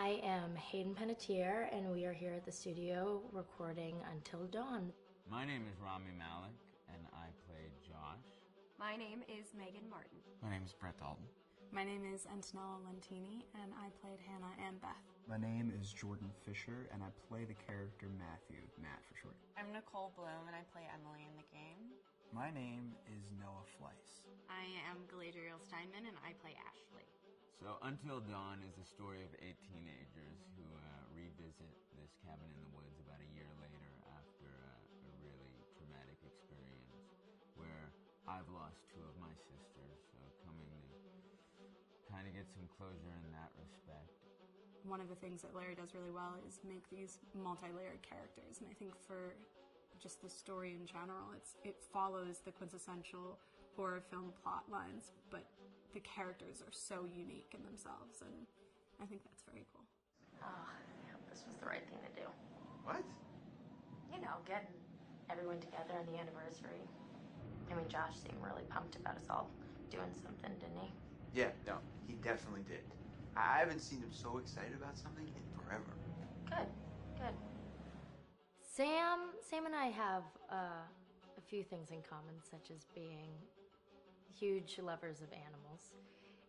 I am Hayden Panettiere, and we are here at the studio recording Until Dawn. My name is Rami Malik, and I play Josh. My name is Megan Martin. My name is Brett Dalton. My name is Antonella Lentini, and I played Hannah and Beth. My name is Jordan Fisher, and I play the character Matthew, Matt for short. I'm Nicole Bloom, and I play Emily in the game. My name is Noah Fleiss. I am Galadriel Steinman, and I play Ashley. So Until Dawn is the story of 8 teenagers who revisit this cabin in the woods about a year later after a really traumatic experience where I've lost 2 of my sisters, so coming to kind of get some closure in that respect. One of the things that Larry does really well is make these multi-layered characters, and I think for just the story in general, it follows the quintessential horror film plot lines, but the characters are so unique in themselves, and I think that's very cool. Oh, yeah, this was the right thing to do. What? You know, getting everyone together on the anniversary. I mean, Josh seemed really pumped about us all doing something, didn't he? Yeah, no, he definitely did. I haven't seen him so excited about something in forever. Good, good. Sam and I have a few things in common, such as being huge lovers of animals,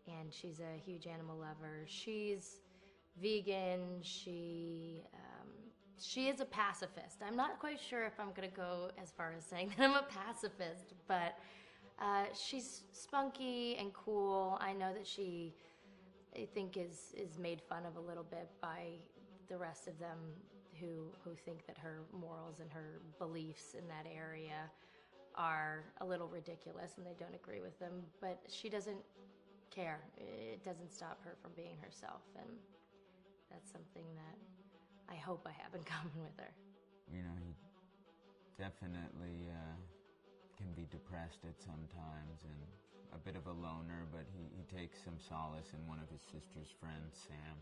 and she's a huge animal lover. She's vegan. She is a pacifist. I'm not quite sure if I'm gonna go as far as saying that I'm a pacifist, but she's spunky and cool. I know that she, I think, is made fun of a little bit by the rest of them who think that her morals and her beliefs in that area are a little ridiculous and they don't agree with them, but she doesn't care. It doesn't stop her from being herself, and that's something that I hope I have in common with her. You know, he definitely can be depressed at some times and a bit of a loner, but he takes some solace in one of his sister's friends, Sam,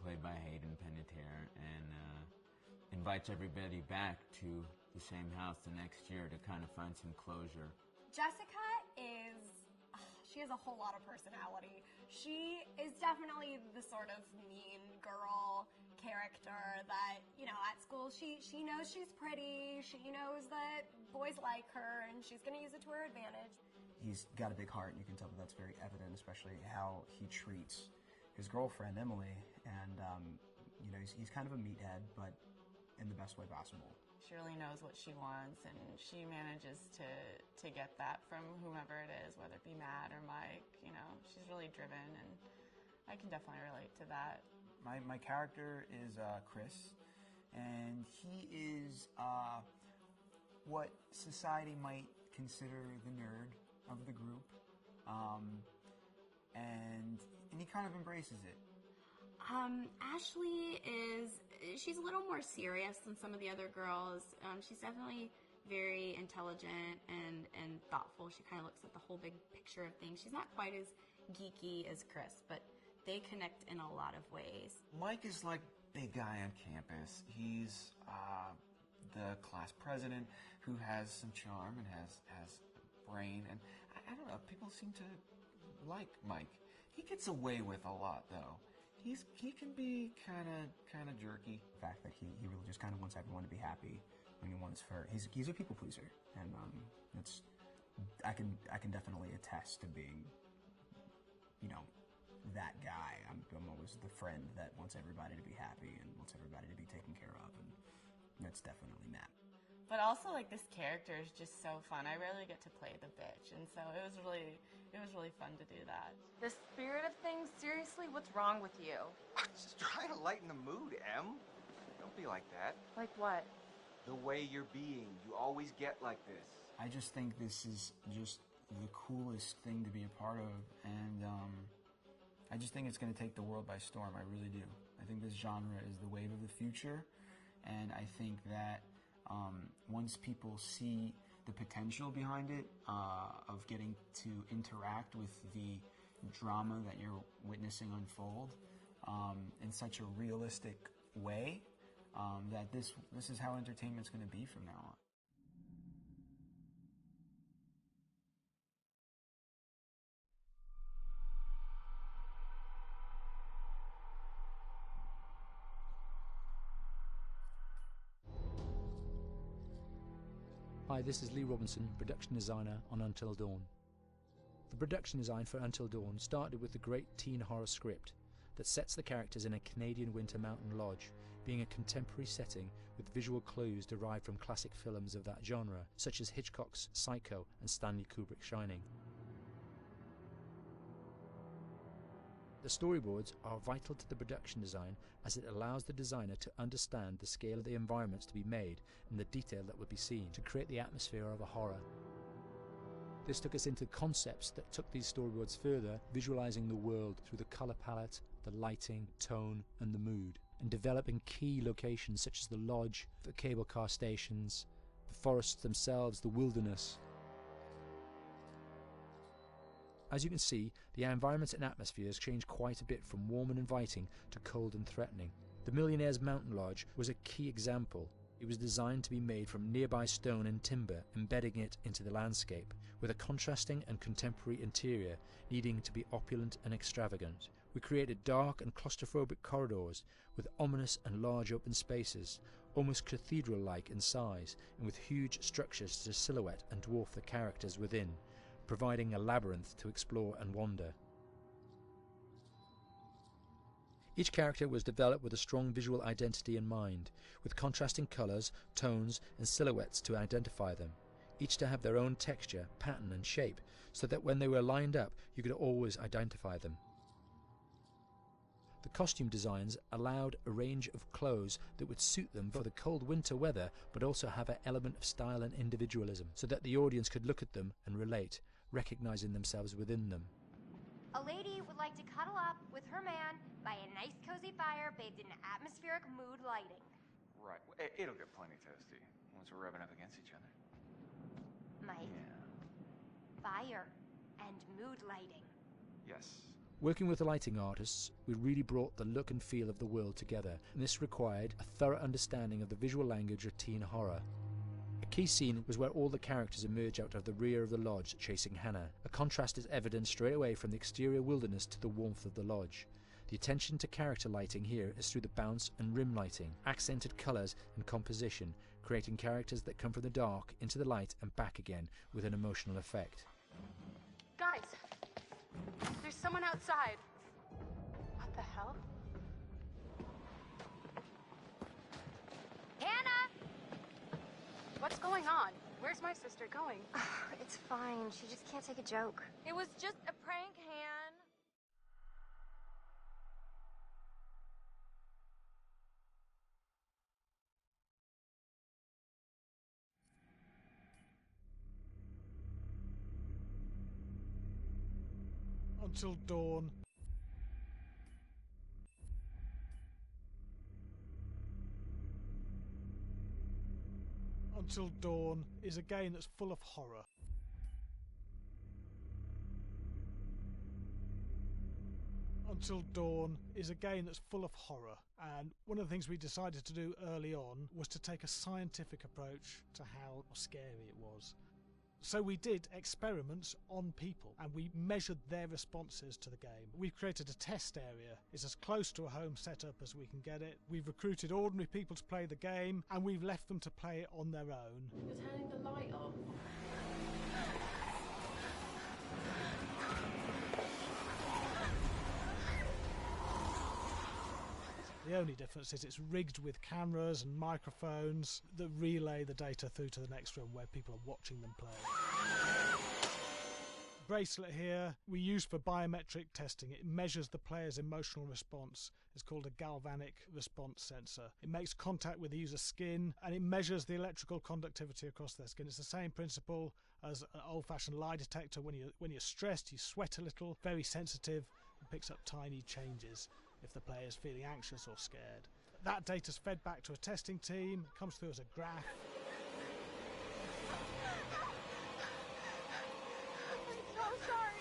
played by Hayden Panettiere, and invites everybody back to the same house the next year to kind of find some closure. Jessica she has a whole lot of personality. She is definitely the sort of mean girl character that, you know, at school she knows she's pretty, she knows that boys like her, and she's going to use it to her advantage. He's got a big heart, and you can tell that that's very evident, especially how he treats his girlfriend, Emily, and, you know, he's kind of a meathead, but in the best way possible. She really knows what she wants, and she manages to get that from whomever it is, whether it be Matt or Mike. You know, she's really driven, and I can definitely relate to that. My character is Chris, and he is what society might consider the nerd of the group, and he kind of embraces it. Ashley she's a little more serious than some of the other girls. She's definitely very intelligent and thoughtful. She kind of looks at the whole big picture of things. She's not quite as geeky as Chris, but they connect in a lot of ways. Mike is like big guy on campus. He's the class president who has some charm and has brain, and I don't know, people seem to like Mike. He gets away with a lot, though. He can be kind of jerky. The fact that he really just kind of wants everyone to be happy. I mean, he's a people pleaser, and I can definitely attest to being, you know, that guy. I'm always the friend that wants everybody to be happy and wants everybody to be taken care of, and that's definitely Matt. But also, like, this character is just so fun. I rarely get to play the bitch, and so it was really fun to do that. The spirit of things, seriously, what's wrong with you? I'm just trying to lighten the mood, Em. Don't be like that. Like what? The way you're being. You always get like this. I just think this is just the coolest thing to be a part of, and I just think it's going to take the world by storm. I really do. I think this genre is the wave of the future, and I think that once people see the potential behind it, of getting to interact with the drama that you're witnessing unfold in such a realistic way, that this is how entertainment's going to be from now on. Hi, this is Lee Robinson, production designer on Until Dawn. The production design for Until Dawn started with the great teen horror script that sets the characters in a Canadian winter mountain lodge, being a contemporary setting with visual clues derived from classic films of that genre, such as Hitchcock's Psycho and Stanley Kubrick's Shining. The storyboards are vital to the production design, as it allows the designer to understand the scale of the environments to be made and the detail that would be seen to create the atmosphere of a horror. This took us into concepts that took these storyboards further, visualizing the world through the color palette, the lighting, tone and the mood, and developing key locations such as the lodge, the cable car stations, the forests themselves, the wilderness. As you can see, the environments and atmospheres change quite a bit from warm and inviting to cold and threatening. The Millionaire's Mountain Lodge was a key example. It was designed to be made from nearby stone and timber, embedding it into the landscape, with a contrasting and contemporary interior needing to be opulent and extravagant. We created dark and claustrophobic corridors with ominous and large open spaces, almost cathedral-like in size, and with huge structures to silhouette and dwarf the characters within, providing a labyrinth to explore and wander. Each character was developed with a strong visual identity in mind, with contrasting colours, tones and silhouettes to identify them, each to have their own texture, pattern and shape, so that when they were lined up you could always identify them. The costume designs allowed a range of clothes that would suit them for the cold winter weather, but also have an element of style and individualism, so that the audience could look at them and relate, recognizing themselves within them. A lady would like to cuddle up with her man by a nice cozy fire bathed in atmospheric mood lighting. Right. It'll get plenty toasty once we're rubbing up against each other. Mike, fire and mood lighting. Yes. Working with the lighting artists, we really brought the look and feel of the world together, and this required a thorough understanding of the visual language of teen horror. A key scene was where all the characters emerge out of the rear of the lodge chasing Hannah. A contrast is evident straight away from the exterior wilderness to the warmth of the lodge. The attention to character lighting here is through the bounce and rim lighting, accented colours and composition, creating characters that come from the dark into the light and back again with an emotional effect. Guys, there's someone outside. What the hell? Hannah! What's going on? Where's my sister going? It's fine. She just can't take a joke. It was just a prank, Han. Until Dawn. Until Dawn is a game that's full of horror. Until Dawn is a game that's full of horror, and one of the things we decided to do early on was to take a scientific approach to how scary it was. So we did experiments on people and we measured their responses to the game. We've created a test area. It's as close to a home setup as we can get it. We've recruited ordinary people to play the game and we've left them to play it on their own. You're turning the light off. The only difference is it's rigged with cameras and microphones that relay the data through to the next room where people are watching them play. Bracelet here we use for biometric testing. It measures the player's emotional response. It's called a galvanic response sensor. It makes contact with the user's skin and it measures the electrical conductivity across their skin. It's the same principle as an old-fashioned lie detector. When you're stressed, you sweat a little, very sensitive, and picks up tiny changes if the player is feeling anxious or scared. That data's fed back to a testing team, it comes through as a graph. I'm so sorry.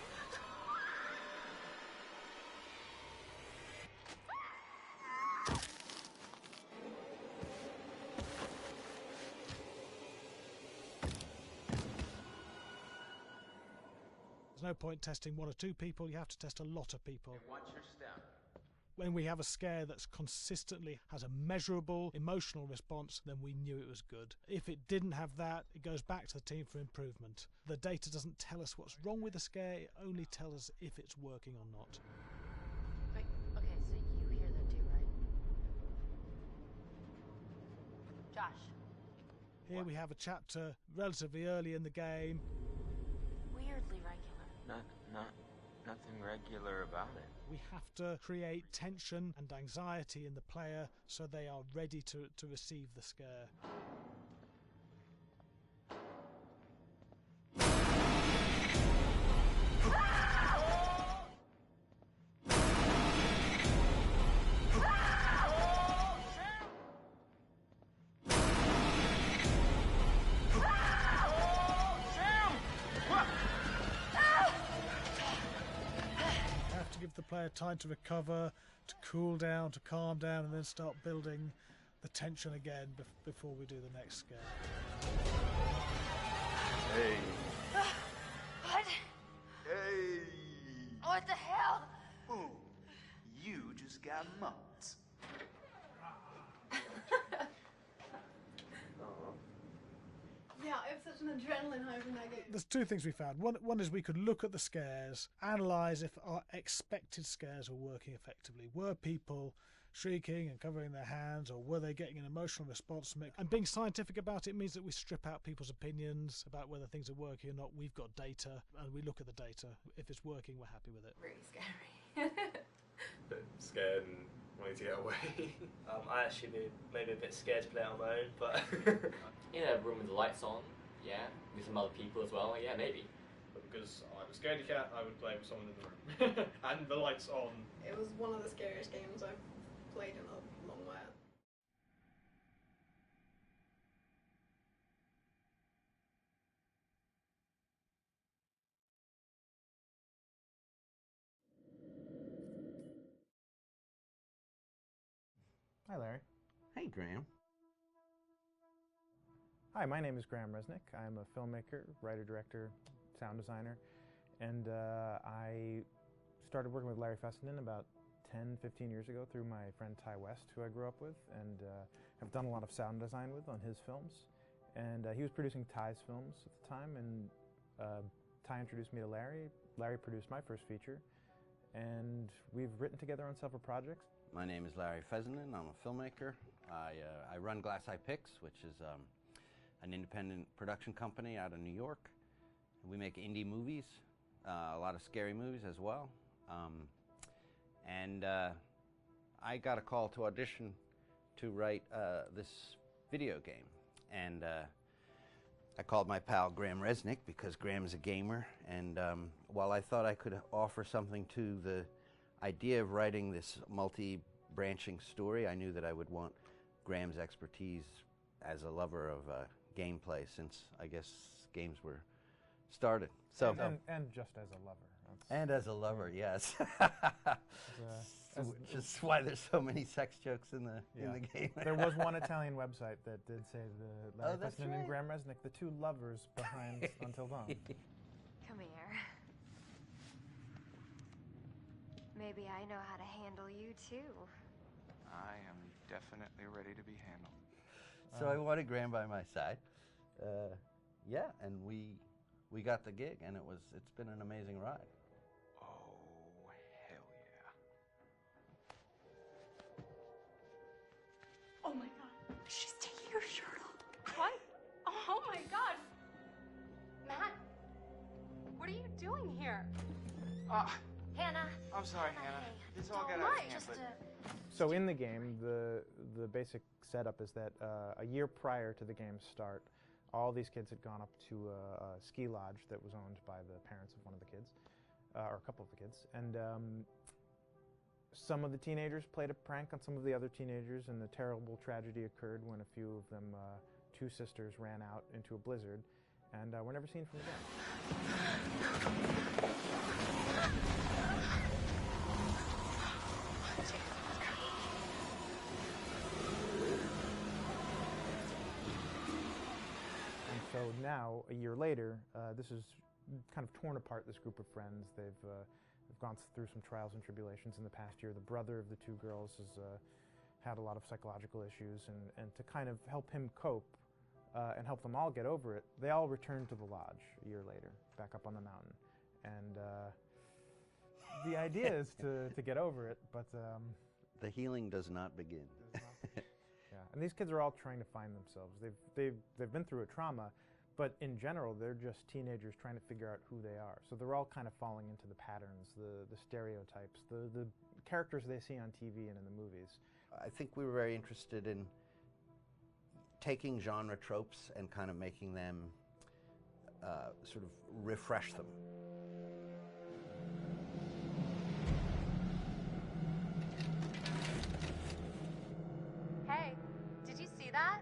There's no point testing one or two people, you have to test a lot of people. And what's your step? When we have a scare that's consistently has a measurable emotional response, then we knew it was good. If it didn't have that, it goes back to the team for improvement. The data doesn't tell us what's wrong with the scare, it only tells us if it's working or not. Wait, okay, so you hear that too, right? Josh. Here we have a chapter relatively early in the game. Weirdly regular. Nothing regular about it. We have to create tension and anxiety in the player so they are ready to receive the scare. Give the player time to recover, to cool down, to calm down, and then start building the tension again before we do the next scare. Hey. What? Hey. What the hell? Boom. You just got mumped. Yeah, I have such an adrenaline high from that game. There's two things we found. One is we could look at the scares, analyse if our expected scares were working effectively. Were people shrieking and covering their hands, or were they getting an emotional response from it? And being scientific about it means that we strip out people's opinions about whether things are working or not. We've got data, and we look at the data. If it's working, we're happy with it. Really scary. Bit scared and wanting to get away. I actually be maybe a bit scared to play it on my own, but in a room with the lights on, yeah, with some other people as well, yeah, maybe. But because I'm a scaredy cat, I would play with someone in the room. And the lights on. It was one of the scariest games I've played in a long while. Hi, Larry. Hey, Graham. Hi, my name is Graham Resnick. I'm a filmmaker, writer, director, sound designer, and I started working with Larry Fessenden about 10, 15 years ago through my friend Ty West, who I grew up with, and have done a lot of sound design with on his films. And he was producing Ty's films at the time, and Ty introduced me to Larry. Larry produced my first feature, and we've written together on several projects. My name is Larry Fessenden. I'm a filmmaker. I run Glass Eye Pix, which is an independent production company out of New York. We make indie movies, a lot of scary movies as well. And I got a call to audition to write this video game. And I called my pal Graham Resnick because Graham is a gamer. And while I thought I could offer something to the idea of writing this multi-branching story, I knew that I would want Graham's expertise as a lover of gameplay, since I guess games were started. So and just as a lover. And as a lover, yes. Just why there's so many sex jokes in the game. There was one Italian website that did say the Larry that's Fessenden right. and Graham Resnick, the two lovers behind Until Dawn. Come here. Maybe I know how to handle you too. I am definitely ready to be handled. So I wanted Graham by my side. Yeah, and we got the gig, and it's been an amazing ride. Oh, hell yeah. Oh my god. She's taking her shirt off. What? Oh my god. Matt, what are you doing here? Hannah. I'm sorry, Hannah. This all got Don't out of worry, hand, just but... So in the game, the basic setup is that a year prior to the game's start, all these kids had gone up to a ski lodge that was owned by the parents of one of the kids, or a couple of the kids, and some of the teenagers played a prank on some of the other teenagers, and a terrible tragedy occurred when a few of them, two sisters, ran out into a blizzard, and were never seen from again. So now, a year later, this is kind of torn apart, this group of friends. They've gone through some trials and tribulations in the past year. The brother of the two girls has had a lot of psychological issues, and to kind of help him cope and help them all get over it, they all returned to the lodge a year later, back up on the mountain. And the idea is to get over it, but... the healing does not begin. Yeah, and these kids are all trying to find themselves. They've been through a trauma, but in general, they're just teenagers trying to figure out who they are. So they're all kind of falling into the patterns, the stereotypes, the characters they see on TV and in the movies. I think we were very interested in taking genre tropes and kind of making them sort of refresh them. Hey, did you see that?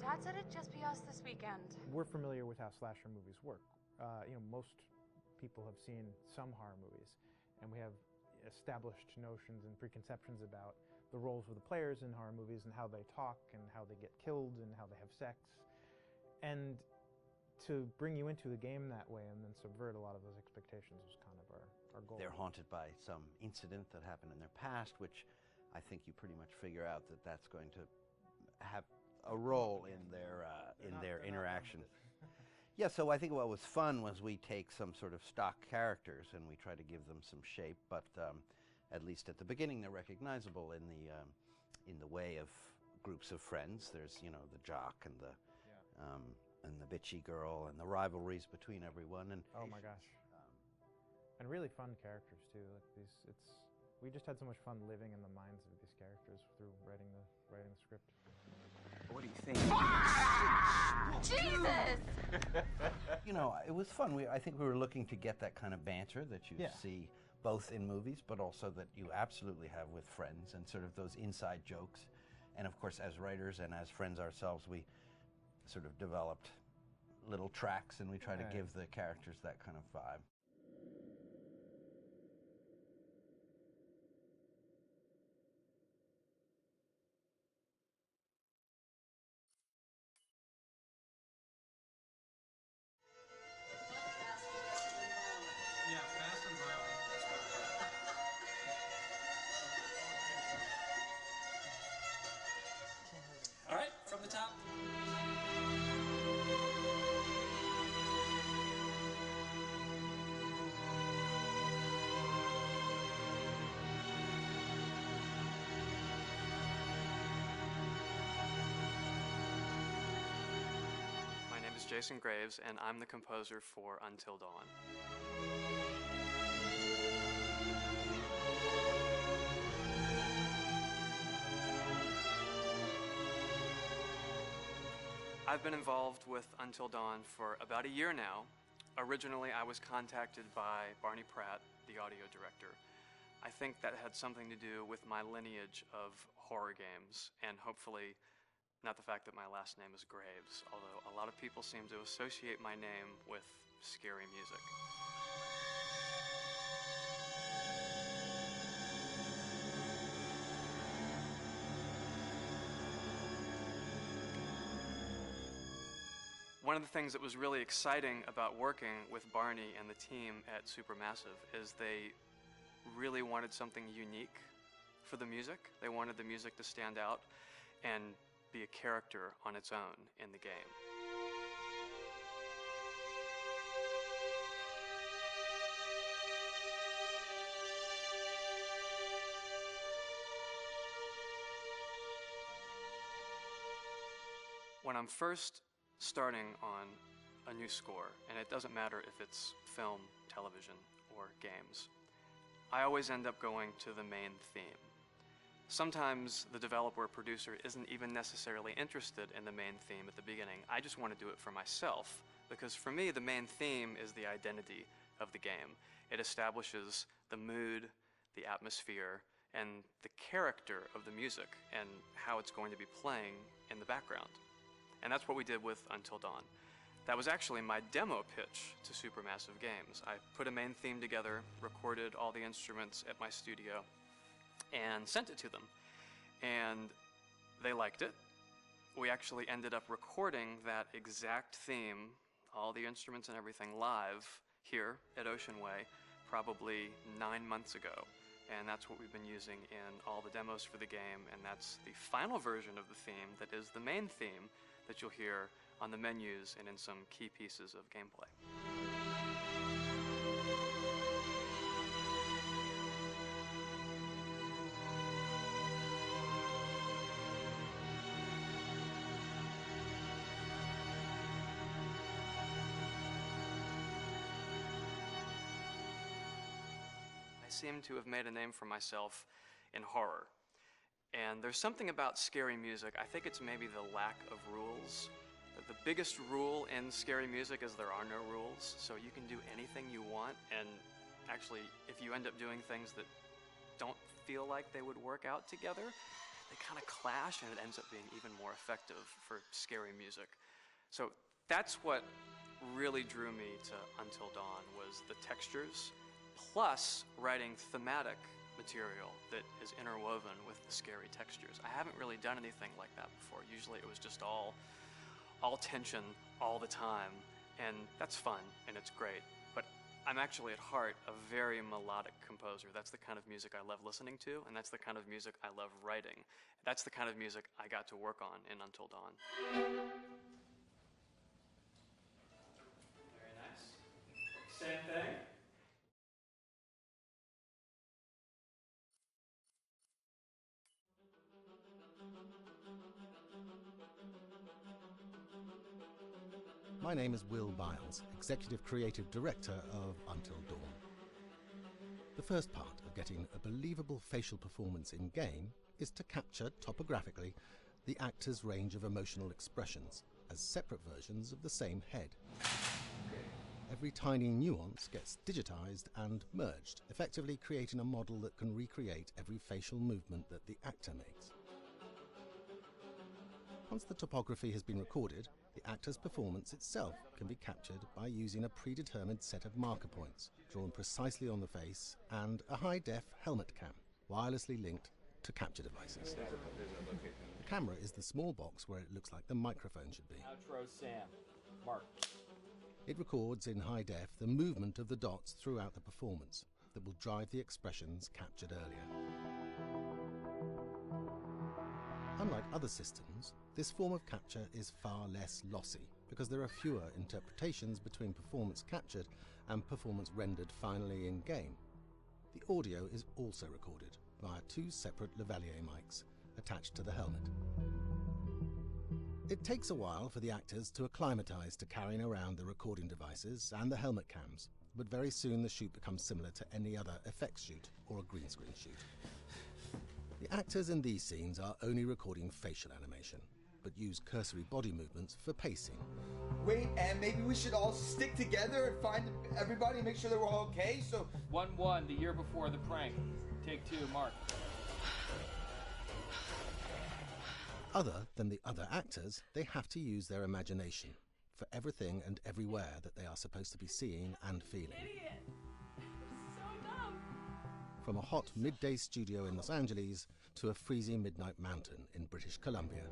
Dad said it'd just be us this weekend. We're familiar with how slasher movies work. Most people have seen some horror movies, and we have established notions and preconceptions about the roles of the players in horror movies and how they talk and how they get killed and how they have sex. And to bring you into the game that way and then subvert a lot of those expectations was kind of our goal. They're haunted by some incident that happened in their past, which I think you pretty much figure out that that's going to have a role in their interaction. Yeah, so I think what was fun was we take some sort of stock characters and we try to give them some shape, but at least at the beginning they're recognizable in the way of groups of friends. There's the jock and the bitchy girl and the rivalries between everyone. And oh my gosh, and really fun characters too. We just had so much fun living in the minds of these characters through writing the script. What do you think? Jesus! It was fun. I think we were looking to get that kind of banter that you see both in movies, but also that you absolutely have with friends, and sort of those inside jokes. And of course, as writers and as friends ourselves, we sort of developed little tracks, and we try to give the characters that kind of vibe. All right, from the top. My name is Jason Graves, and I'm the composer for Until Dawn. I've been involved with Until Dawn for about a year now. Originally, I was contacted by Barney Pratt, the audio director. I think that had something to do with my lineage of horror games, and hopefully not the fact that my last name is Graves, although a lot of people seem to associate my name with scary music. One of the things that was really exciting about working with Barney and the team at Supermassive is they really wanted something unique for the music. They wanted the music to stand out and be a character on its own in the game. When I'm first starting on a new score, and it doesn't matter if it's film, television, or games, I always end up going to the main theme. Sometimes the developer or producer isn't even necessarily interested in the main theme at the beginning. I just want to do it for myself, because for me the main theme is the identity of the game. It establishes the mood, the atmosphere, and the character of the music and how it's going to be playing in the background. And that's what we did with Until Dawn. That was actually my demo pitch to Supermassive Games. I put a main theme together, recorded all the instruments at my studio, and sent it to them. And they liked it. We actually ended up recording that exact theme, all the instruments and everything, live here at Ocean Way, probably 9 months ago. And that's what we've been using in all the demos for the game, and that's the final version of the theme that is the main theme that you'll hear on the menus and in some key pieces of gameplay. I seem to have made a name for myself in horror. And there's something about scary music, I think it's maybe the lack of rules. The biggest rule in scary music is there are no rules, so you can do anything you want, and actually, if you end up doing things that don't feel like they would work out together, they kind of clash, and it ends up being even more effective for scary music. So that's what really drew me to Until Dawn, was the textures, plus writing thematic material that is interwoven with the scary textures. I haven't really done anything like that before. Usually it was just all tension all the time, and that's fun and it's great. But I'm actually at heart a very melodic composer. That's the kind of music I love listening to, and that's the kind of music I love writing. That's the kind of music I got to work on in Until Dawn. Very nice. Same thing. My name is Will Biles, Executive Creative Director of Until Dawn. The first part of getting a believable facial performance in-game is to capture, topographically, the actor's range of emotional expressions as separate versions of the same head. Every tiny nuance gets digitized and merged, effectively creating a model that can recreate every facial movement that the actor makes. Once the topography has been recorded, the actor's performance itself can be captured by using a predetermined set of marker points drawn precisely on the face and a high-def helmet cam, wirelessly linked to capture devices. The camera is the small box where it looks like the microphone should be. Outro Sam. Mark. It records in high def the movement of the dots throughout the performance that will drive the expressions captured earlier. Unlike other systems, this form of capture is far less lossy because there are fewer interpretations between performance captured and performance rendered finally in-game. The audio is also recorded via two separate lavalier mics attached to the helmet. It takes a while for the actors to acclimatize to carrying around the recording devices and the helmet cams, but very soon the shoot becomes similar to any other effects shoot or a green screen shoot. The actors in these scenes are only recording facial animation, but use cursory body movements for pacing. Wait, and maybe we should all stick together and find everybody and make sure they're all okay, so... 1-1, the year before the prank. Take 2, Mark. Other than the other actors, they have to use their imagination for everything and everywhere that they are supposed to be seeing and feeling. Idiot! So dumb! From a hot midday studio in Los Angeles to a freezing midnight mountain in British Columbia.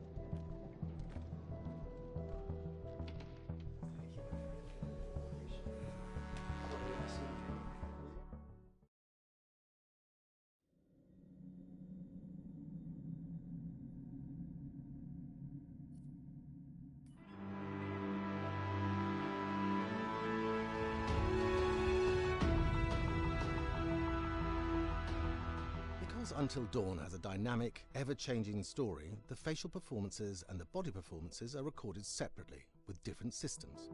Until Dawn has a dynamic, ever-changing story, the facial performances and the body performances are recorded separately, with different systems.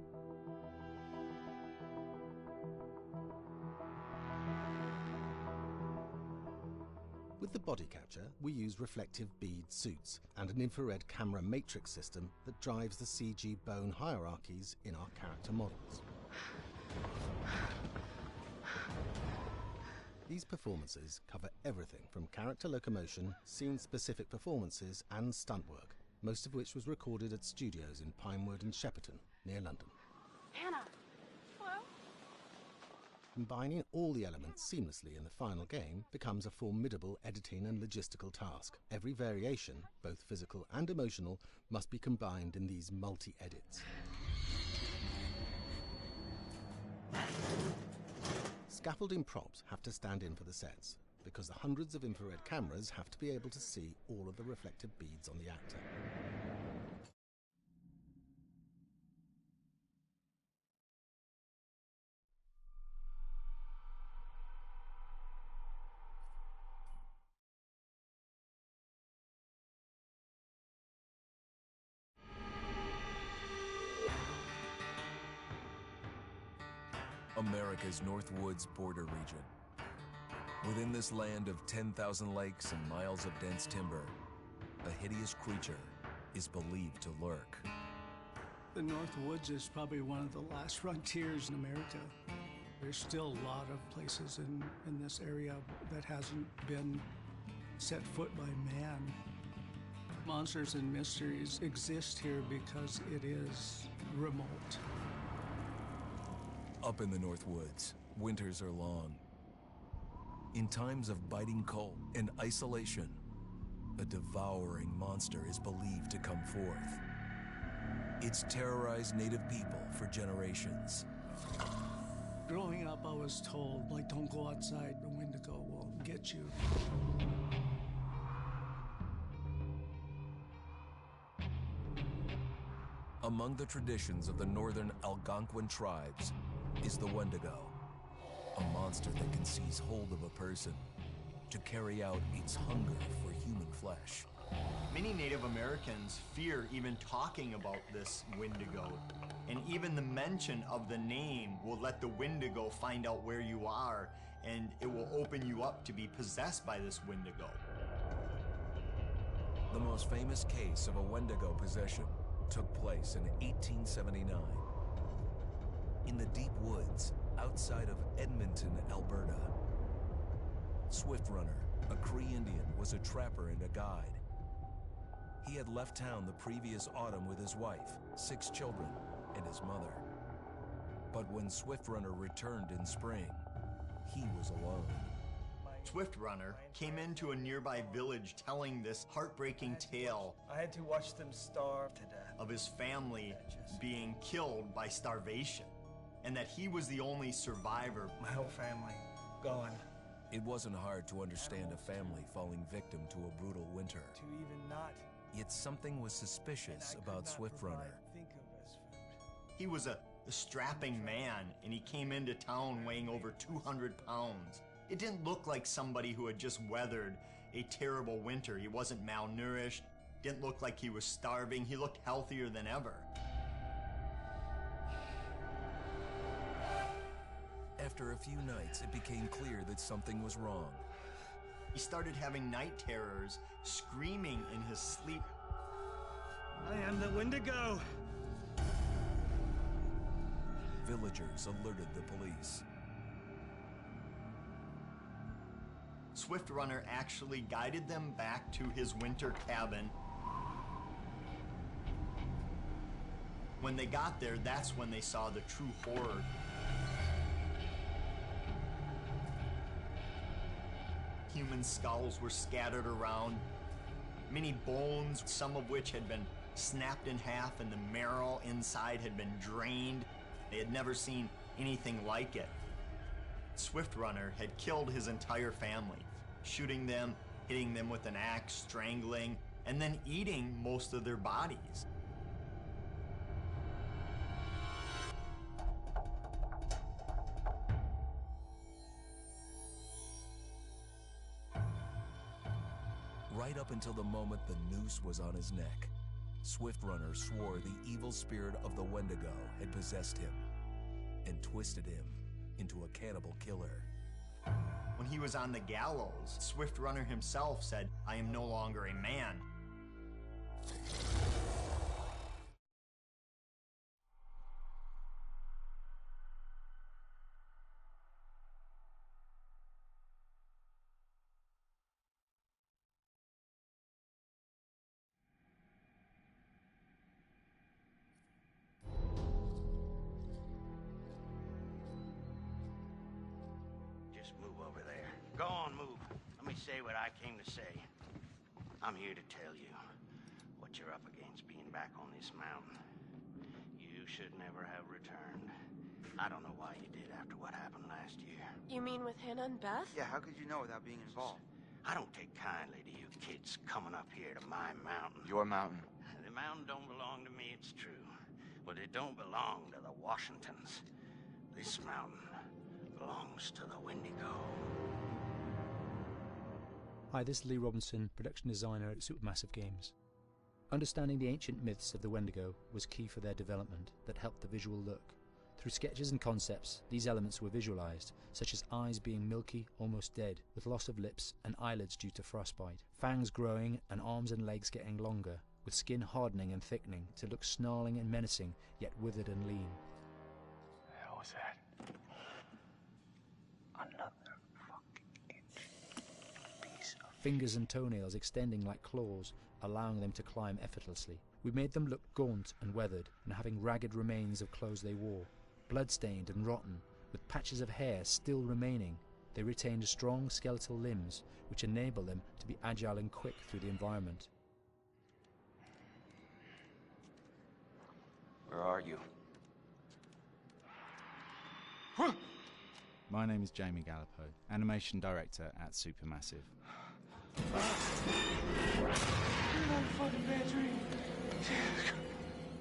With the body capture, we use reflective bead suits and an infrared camera matrix system that drives the CG bone hierarchies in our character models. These performances cover everything from character locomotion, scene-specific performances and stunt work, most of which was recorded at studios in Pinewood and Shepperton, near London. Anna! Hello? Combining all the elements seamlessly in the final game becomes a formidable editing and logistical task. Every variation, both physical and emotional, must be combined in these multi-edits. Scaffolding props have to stand in for the sets, because the hundreds of infrared cameras have to be able to see all of the reflected beads on the actor. America's North Woods border region. Within this land of 10,000 lakes and miles of dense timber, a hideous creature is believed to lurk. The North Woods is probably one of the last frontiers in America. There's still a lot of places in this area that hasn't been set foot by man. Monsters and mysteries exist here because it is remote. Up in the North Woods, winters are long. In times of biting cold and isolation, a devouring monster is believed to come forth. It's terrorized native people for generations. Growing up, I was told, like, don't go outside, the Wendigo will get you. Among the traditions of the northern Algonquin tribes is the Wendigo, a monster that can seize hold of a person to carry out its hunger for human flesh. Many Native Americans fear even talking about this Wendigo, and even the mention of the name will let the Wendigo find out where you are, and it will open you up to be possessed by this Wendigo. The most famous case of a Wendigo possession took place in 1879. In the deep woods outside of Edmonton, Alberta. Swift Runner, a Cree Indian, was a trapper and a guide. He had left town the previous autumn with his wife, 6 children, and his mother. But when Swift Runner returned in spring, he was alone. Swift Runner came into a nearby village telling this heartbreaking tale. I had to watch them starve to death. Of his family being killed by starvation, and that he was the only survivor. My whole family gone. It wasn't hard to understand a family falling victim to a brutal winter. To even not. Yet something was suspicious about Swift Runner. He was a strapping man, and he came into town weighing over 200 pounds. It didn't look like somebody who had just weathered a terrible winter. He wasn't malnourished, didn't look like he was starving. He looked healthier than ever. After a few nights, it became clear that something was wrong. He started having night terrors, screaming in his sleep. I am the Wendigo! Villagers alerted the police. Swift Runner actually guided them back to his winter cabin. When they got there, that's when they saw the true horror. Human skulls were scattered around, many bones, some of which had been snapped in half, and the marrow inside had been drained. They had never seen anything like it. Swift Runner had killed his entire family, shooting them, hitting them with an axe, strangling, and then eating most of their bodies. Right up until the moment the noose was on his neck, Swift Runner swore the evil spirit of the Wendigo had possessed him and twisted him into a cannibal killer. When he was on the gallows, Swift Runner himself said, "I am no longer a man." Just move over there. Go on, move. Let me say what I came to say. I'm here to tell you what you're up against being back on this mountain. You should never have returned. I don't know why you did after what happened last year. You mean with Hannah and Beth? Yeah, how could you know without being involved? I don't take kindly to you kids coming up here to my mountain. Your mountain. The mountain don't belong to me, it's true. But it don't belong to the Washingtons. This mountain belongs to the Wendigo. Hi, this is Lee Robinson, production designer at Supermassive Games. Understanding the ancient myths of the Wendigo was key for their development that helped the visual look. Through sketches and concepts, these elements were visualized, such as eyes being milky, almost dead, with loss of lips and eyelids due to frostbite, fangs growing and arms and legs getting longer, with skin hardening and thickening to look snarling and menacing, yet withered and lean. What the hell was that? Another fucking piece of... Fingers and toenails extending like claws, allowing them to climb effortlessly. We made them look gaunt and weathered, and having ragged remains of clothes they wore. Blood-stained and rotten, with patches of hair still remaining, they retained strong skeletal limbs, which enable them to be agile and quick through the environment. Where are you? My name is Jamie Gallipo, animation director at Supermassive.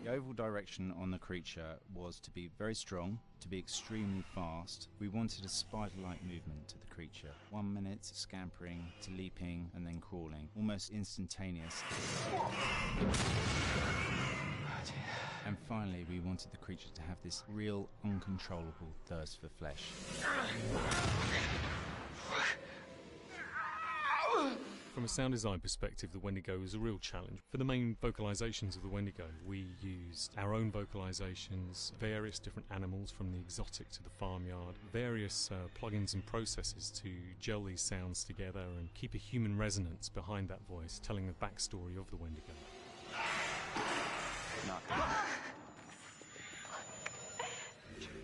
The overall direction on the creature was to be very strong, to be extremely fast. We wanted a spider-like movement to the creature. 1 minute scampering to leaping and then crawling, almost instantaneous. And finally, we wanted the creature to have this real, uncontrollable thirst for flesh. From a sound design perspective, the Wendigo was a real challenge. For the main vocalisations of the Wendigo, we used our own vocalisations, various different animals from the exotic to the farmyard, various plugins and processes to gel these sounds together and keep a human resonance behind that voice, telling the backstory of the Wendigo.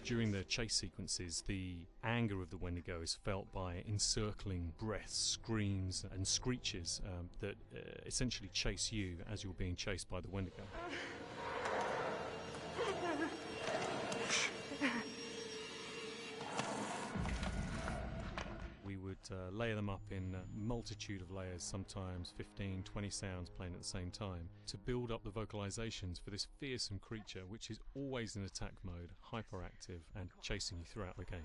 During the chase sequences, the anger of the Wendigo is felt by encircling breaths, screams and screeches that essentially chase you as you're being chased by the Wendigo. We would layer them up in a multitude of layers, sometimes 15, 20 sounds playing at the same time, to build up the vocalizations for this fearsome creature which is always in attack mode, hyperactive and chasing you throughout the game.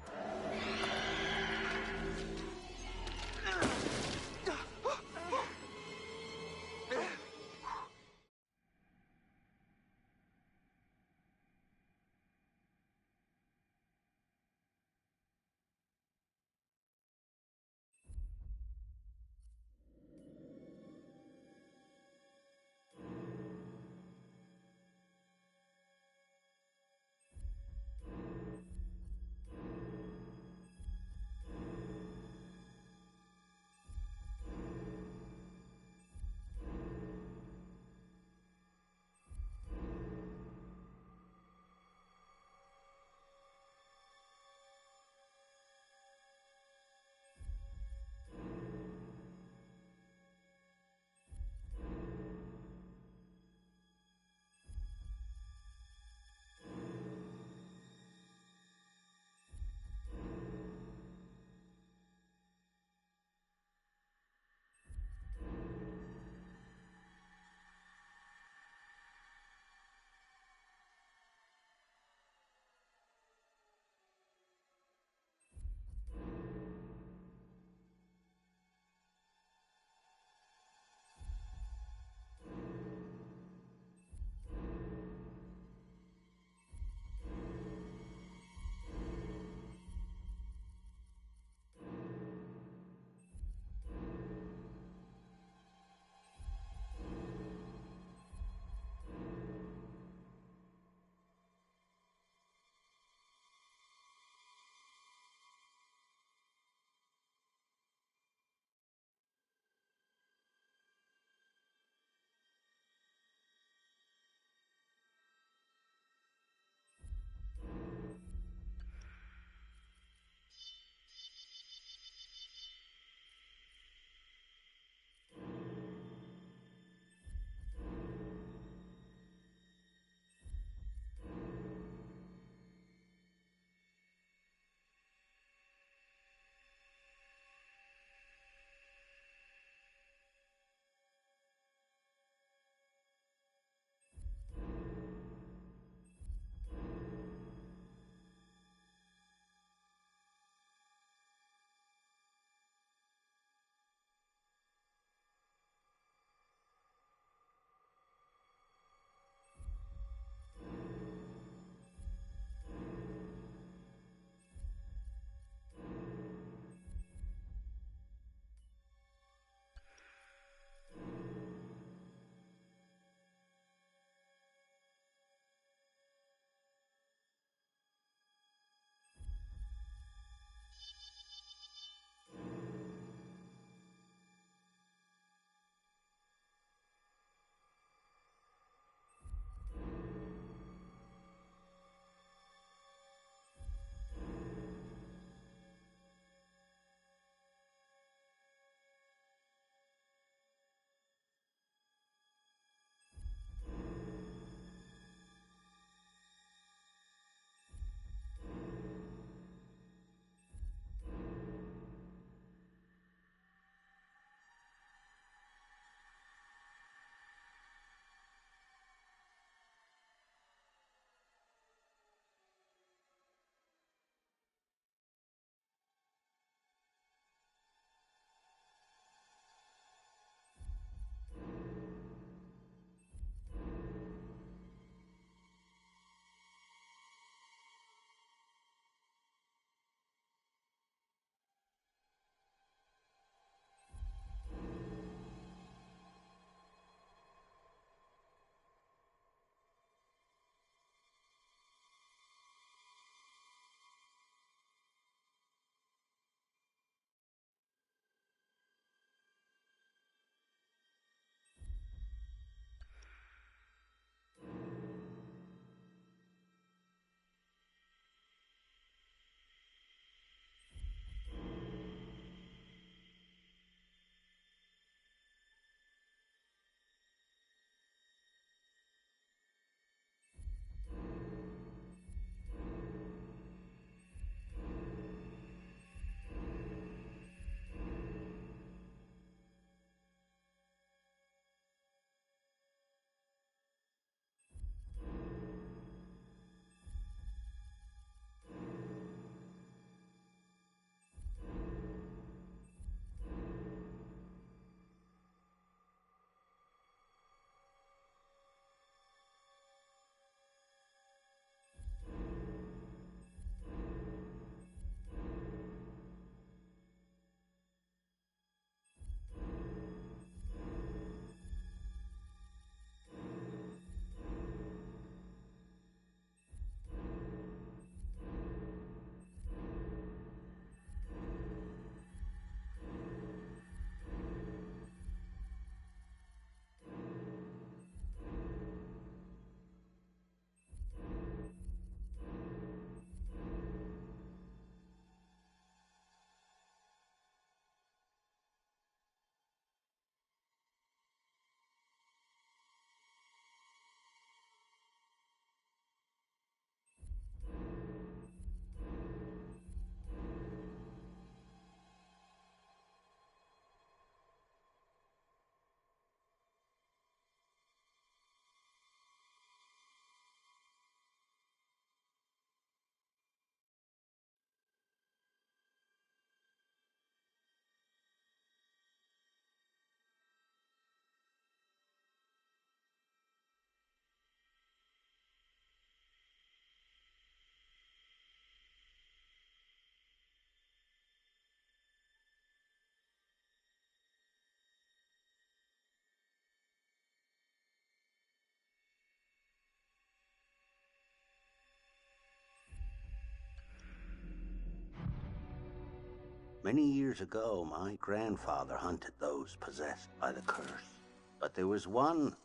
Many years ago, my grandfather hunted those possessed by the curse. But there was one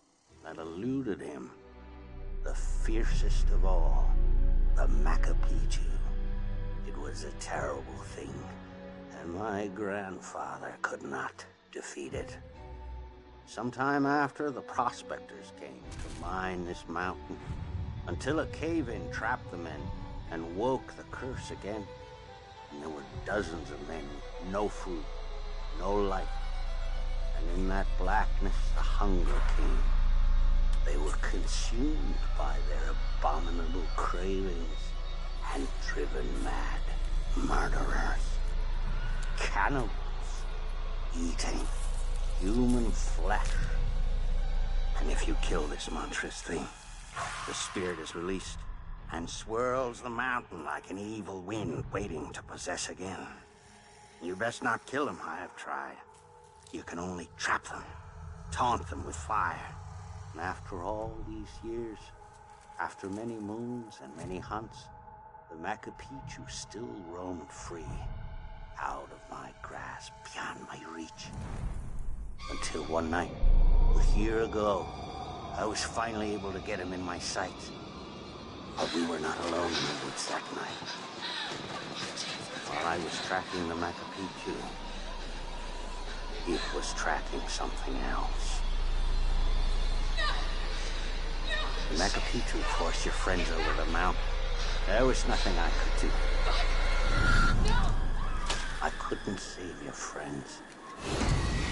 that eluded him. The fiercest of all, the Macapichu. It was a terrible thing, and my grandfather could not defeat it. Sometime after, the prospectors came to mine this mountain, until a cave-in trapped the men and woke the curse again. And there were dozens of men with no food, no light. And in that blackness, the hunger came. They were consumed by their abominable cravings and driven mad. Murderers. Cannibals. Eating human flesh. And if you kill this monstrous thing, the spirit is released and swirls the mountain like an evil wind waiting to possess again. You best not kill them, I have tried. You can only trap them, taunt them with fire. And after all these years, after many moons and many hunts, the Macapichu still roamed free, out of my grasp, beyond my reach. Until one night, a year ago, I was finally able to get him in my sights. But we were not alone in the woods that night. While I was tracking the Macapichu, it was tracking something else. The Macapichu forced your friends over the mountain. There was nothing I could do. I couldn't save your friends,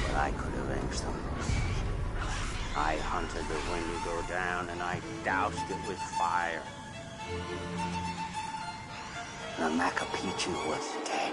but I could avenge them. I hunted the Wendigo down and I doused it with fire. The Macapichu was dead.